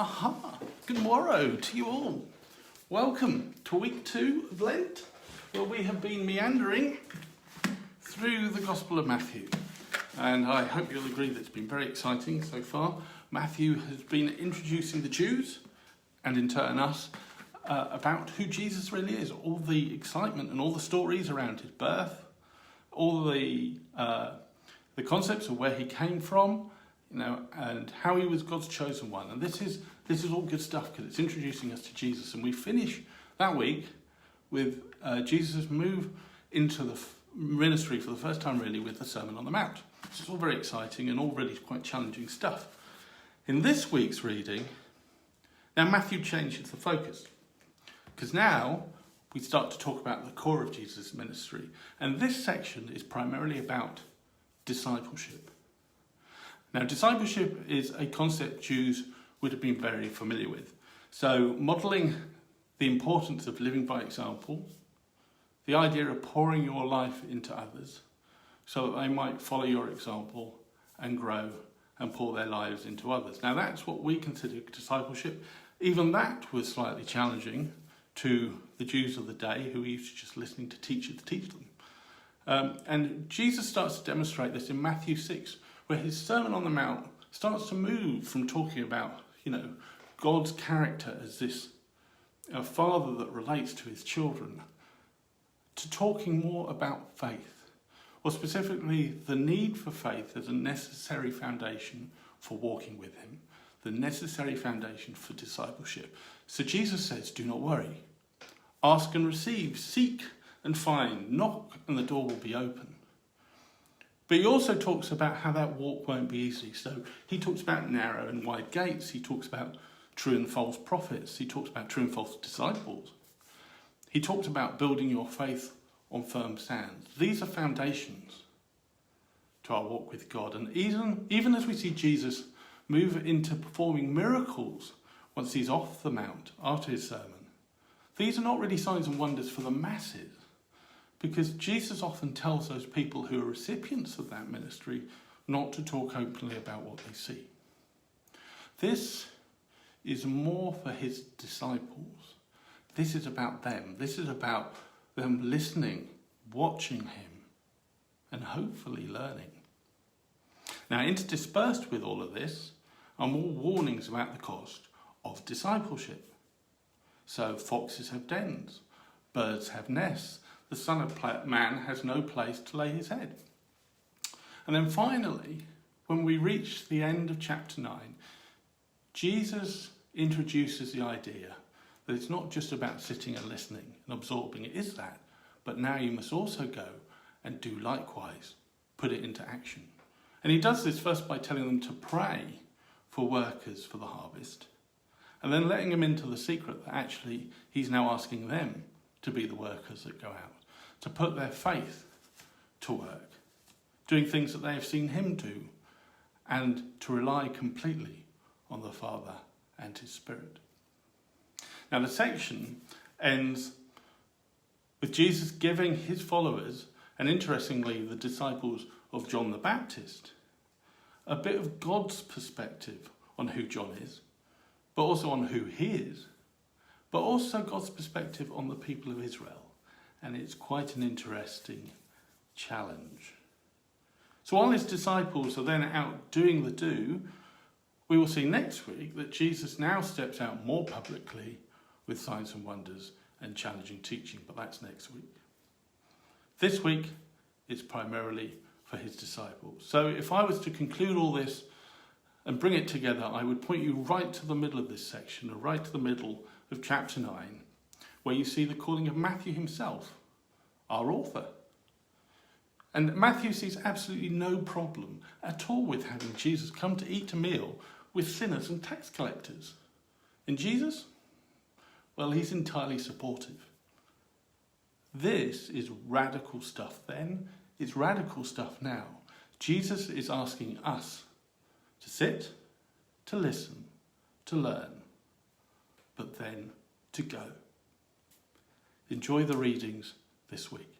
Aha! Good morrow to you all. Welcome to week 2 of Lent, where we have been meandering through the Gospel of Matthew. And I hope you'll agree that it's been very exciting so far. Matthew has been introducing the Jews, and in turn us, about who Jesus really is. All the excitement and all the stories around his birth, all the concepts of where he came from, and how he was God's chosen one. And this is all good stuff because it's introducing us to Jesus. And we finish that week with Jesus' move into the ministry for the first time really with the Sermon on the Mount. This is all very exciting and all really quite challenging stuff. In this week's reading, now Matthew changes the focus because now we start to talk about the core of Jesus' ministry. And this section is primarily about discipleship. Now, discipleship is a concept Jews would have been very familiar with. So, modelling the importance of living by example, the idea of pouring your life into others so that they might follow your example and grow and pour their lives into others. Now, that's what we consider discipleship. Even that was slightly challenging to the Jews of the day who were used to just listening to teachers teach them. And Jesus starts to demonstrate this in Matthew 6, where his Sermon on the Mount starts to move from talking about, God's character as this father that relates to his children, to talking more about faith, or specifically the need for faith as a necessary foundation for walking with him, the necessary foundation for discipleship. So Jesus says, do not worry. Ask and receive, seek and find, knock and the door will be open. But he also talks about how that walk won't be easy. So he talks about narrow and wide gates. He talks about true and false prophets. He talks about true and false disciples. He talks about building your faith on firm sands. These are foundations to our walk with God. And even as we see Jesus move into performing miracles once he's off the mount after his sermon, these are not really signs and wonders for the masses. Because Jesus often tells those people who are recipients of that ministry not to talk openly about what they see. This is more for his disciples. This is about them. This is about them listening, watching him, and hopefully learning. Now, interdispersed with all of this are more warnings about the cost of discipleship. So, foxes have dens, birds have nests. The Son of Man has no place to lay his head. And then finally, when we reach the end of chapter 9, Jesus introduces the idea that it's not just about sitting and listening and absorbing. It is that. But now you must also go and do likewise, put it into action. And he does this first by telling them to pray for workers for the harvest, and then letting them into the secret that actually he's now asking them to be the workers that go out, to put their faith to work, doing things that they have seen him do, and to rely completely on the Father and his Spirit. Now the section ends with Jesus giving his followers, and interestingly the disciples of John the Baptist, a bit of God's perspective on who John is, but also on who he is, but also God's perspective on the people of Israel. And it's quite an interesting challenge. So while his disciples are then out doing the do, we will see next week that Jesus now steps out more publicly with signs and wonders and challenging teaching, but that's next week. This week, it's primarily for his disciples. So if I was to conclude all this and bring it together, I would point you right to the middle of this section, or right to the middle of chapter 9, where you see the calling of Matthew himself, our author. And Matthew sees absolutely no problem at all with having Jesus come to eat a meal with sinners and tax collectors. And Jesus? Well, he's entirely supportive. This is radical stuff then. It's radical stuff now. Jesus is asking us to sit, to listen, to learn, but then to go. Enjoy the readings this week.